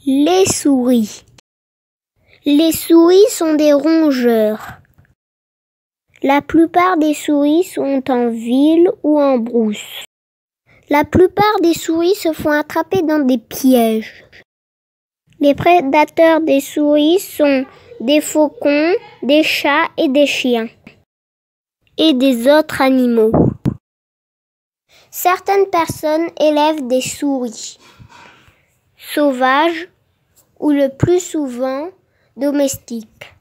Les souris. Les souris sont des rongeurs. La plupart des souris sont en ville ou en brousse. La plupart des souris se font attraper dans des pièges. Les prédateurs des souris sont des faucons, des chats et des chiens. Et des autres animaux. Certaines personnes élèvent des souris sauvages ou le plus souvent domestiques.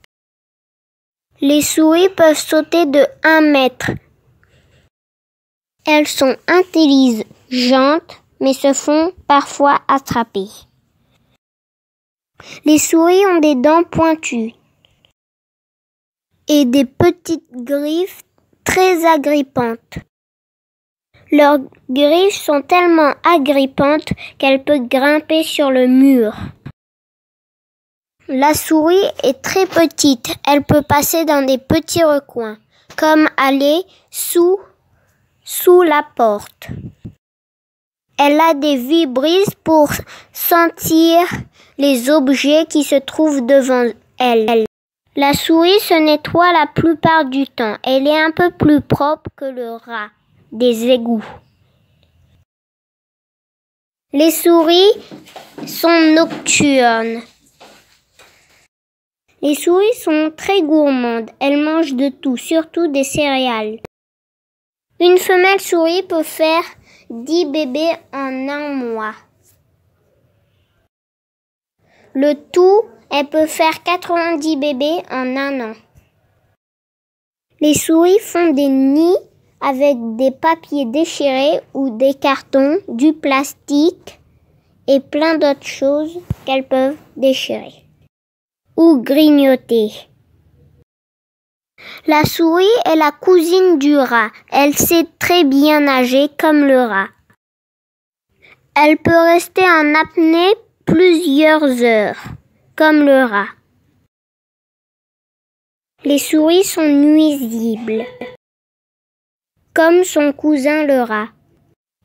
Les souris peuvent sauter de 1 mètre. Elles sont intelligentes mais se font parfois attraper. Les souris ont des dents pointues et des petites griffes très agrippantes. Leurs griffes sont tellement agrippantes qu'elles peuvent grimper sur le mur. La souris est très petite. Elle peut passer dans des petits recoins, comme aller sous la porte. Elle a des vibrisses pour sentir les objets qui se trouvent devant elle. La souris se nettoie la plupart du temps. Elle est un peu plus propre que le rat des égouts. Les souris sont nocturnes. Les souris sont très gourmandes. Elles mangent de tout, surtout des céréales. Une femelle souris peut faire 10 bébés en 1 mois. Le tout, elle peut faire 90 bébés en 1 an. Les souris font des nids avec des papiers déchirés ou des cartons, du plastique et plein d'autres choses qu'elles peuvent déchirer ou grignoter. La souris est la cousine du rat. Elle sait très bien nager comme le rat. Elle peut rester en apnée plusieurs heures, comme le rat. Les souris sont nuisibles, comme son cousin le rat.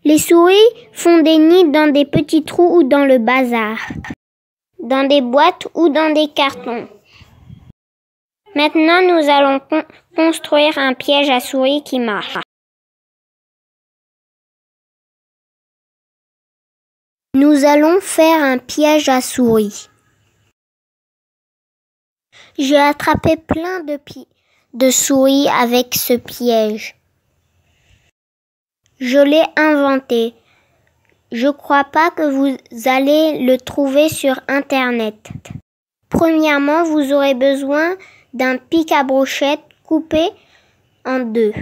Les souris font des nids dans des petits trous ou dans le bazar, dans des boîtes ou dans des cartons. Maintenant, nous allons construire un piège à souris qui marche. Nous allons faire un piège à souris. J'ai attrapé plein de souris avec ce piège. Je l'ai inventé. Je crois pas que vous allez le trouver sur Internet. Premièrement, vous aurez besoin d'un pic à brochette coupé en 2,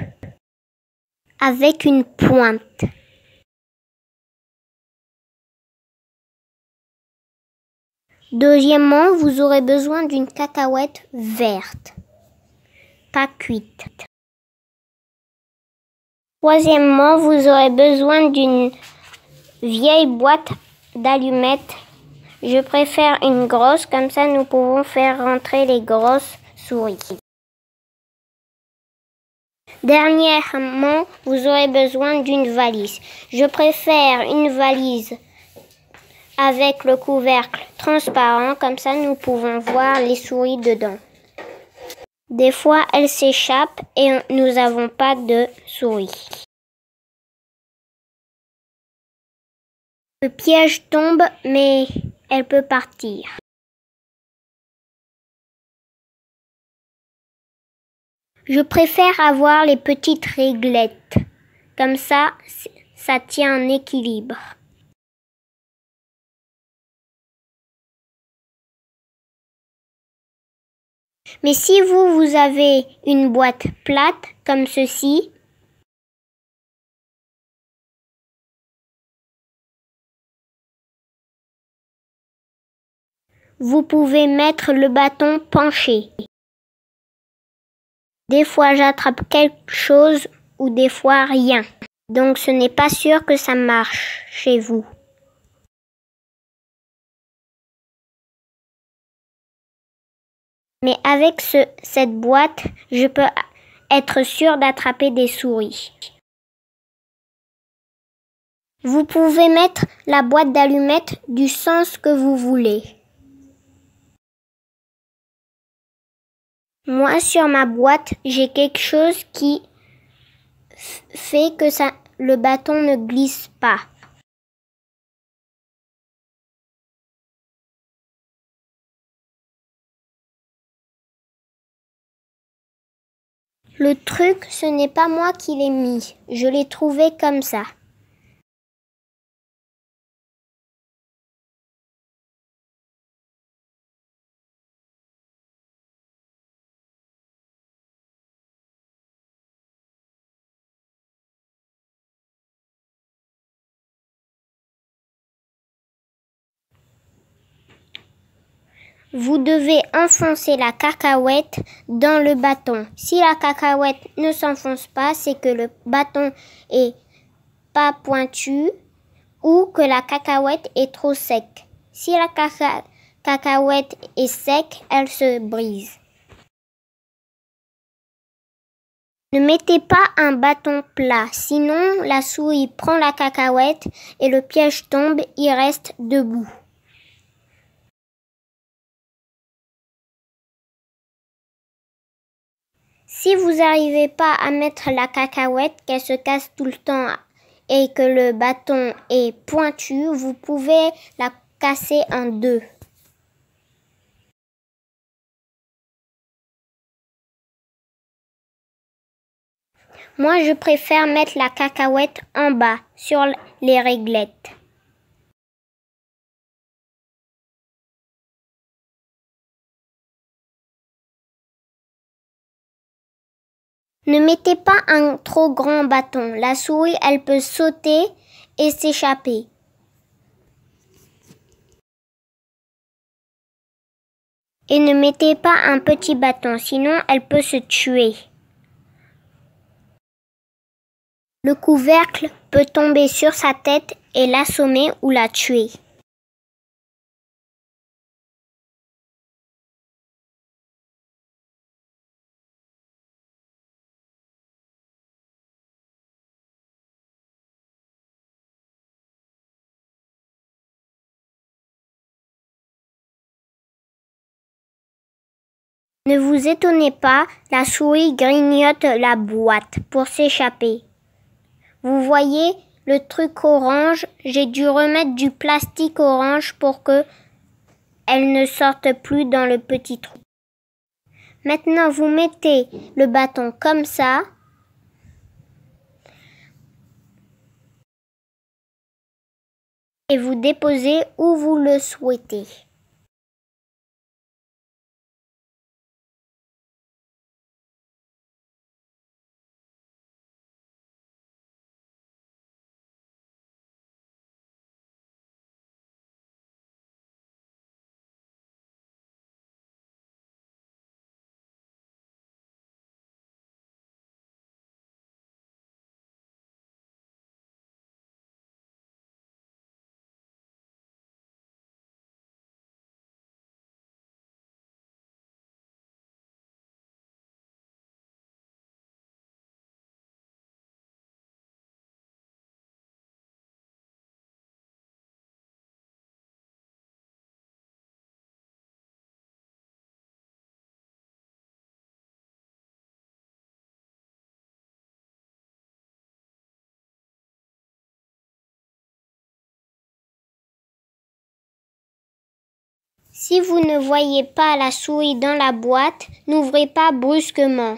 avec une pointe. Deuxièmement, vous aurez besoin d'une cacahuète verte, pas cuite. Troisièmement, vous aurez besoin d'une vieille boîte d'allumettes. Je préfère une grosse, comme ça nous pouvons faire rentrer les grosses souris. Dernièrement, vous aurez besoin d'une valise. Je préfère une valise avec le couvercle transparent, comme ça nous pouvons voir les souris dedans. Des fois, elles s'échappent et nous n'avons pas de souris. Le piège tombe, mais elle peut partir. Je préfère avoir les petites réglettes. Comme ça tient en équilibre. Mais si vous avez une boîte plate comme ceci, vous pouvez mettre le bâton penché. Des fois j'attrape quelque chose ou des fois rien. Donc ce n'est pas sûr que ça marche chez vous. Mais avec cette boîte, je peux être sûr d'attraper des souris. Vous pouvez mettre la boîte d'allumettes du sens que vous voulez. Moi, sur ma boîte, j'ai quelque chose qui fait que le bâton ne glisse pas. Le truc, ce n'est pas moi qui l'ai mis. Je l'ai trouvé comme ça. Vous devez enfoncer la cacahuète dans le bâton. Si la cacahuète ne s'enfonce pas, c'est que le bâton est pas pointu ou que la cacahuète est trop sec. Si la cacahuète est sec, elle se brise. Ne mettez pas un bâton plat, sinon la souris prend la cacahuète et le piège tombe, il reste debout. Si vous n'arrivez pas à mettre la cacahuète, qu'elle se casse tout le temps et que le bâton est pointu, vous pouvez la casser en deux. Moi, je préfère mettre la cacahuète en bas, sur les réglettes. Ne mettez pas un trop grand bâton. La souris, elle peut sauter et s'échapper. Et ne mettez pas un petit bâton, sinon elle peut se tuer. Le couvercle peut tomber sur sa tête et l'assommer ou la tuer. Ne vous étonnez pas, la souris grignote la boîte pour s'échapper. Vous voyez le truc orange, j'ai dû remettre du plastique orange pour que elle ne sorte plus dans le petit trou. Maintenant, vous mettez le bâton comme ça. Et vous déposez où vous le souhaitez. Si vous ne voyez pas la souris dans la boîte, n'ouvrez pas brusquement.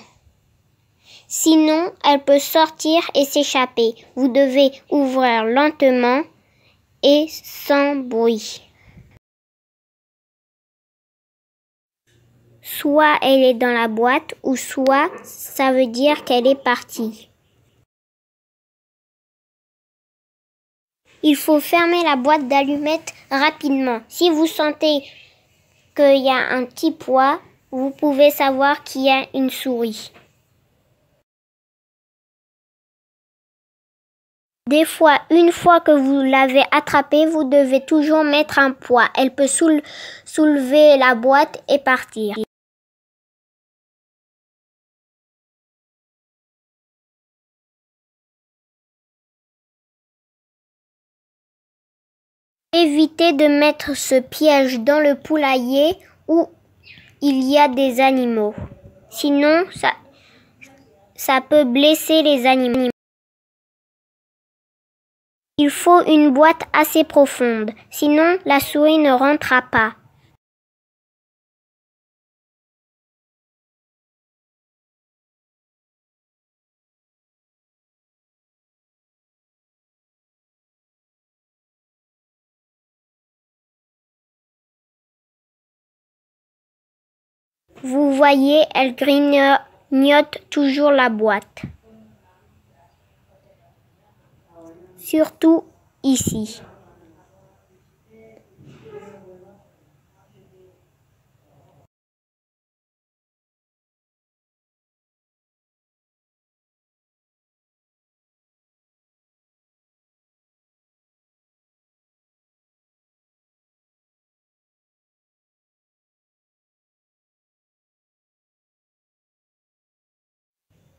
Sinon, elle peut sortir et s'échapper. Vous devez ouvrir lentement et sans bruit. Soit elle est dans la boîte ou soit ça veut dire qu'elle est partie. Il faut fermer la boîte d'allumettes rapidement. Si vous sentez qu'il y a un petit poids, vous pouvez savoir qu'il y a une souris. Des fois, une fois que vous l'avez attrapée, vous devez toujours mettre un poids. Elle peut soulever la boîte et partir. Évitez de mettre ce piège dans le poulailler où il y a des animaux. Sinon, ça peut blesser les animaux. Il faut une boîte assez profonde, sinon la souris ne rentrera pas. Vous voyez, elle grignote toujours la boîte. Surtout ici.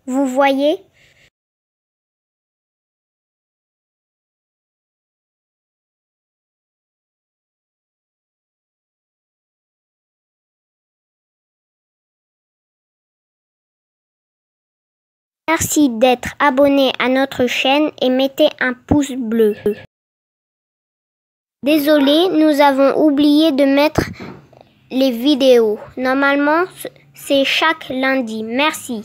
Vous voyez? Merci d'être abonné à notre chaîne et mettez un pouce bleu. Désolé, nous avons oublié de mettre les vidéos. Normalement, c'est chaque lundi. Merci.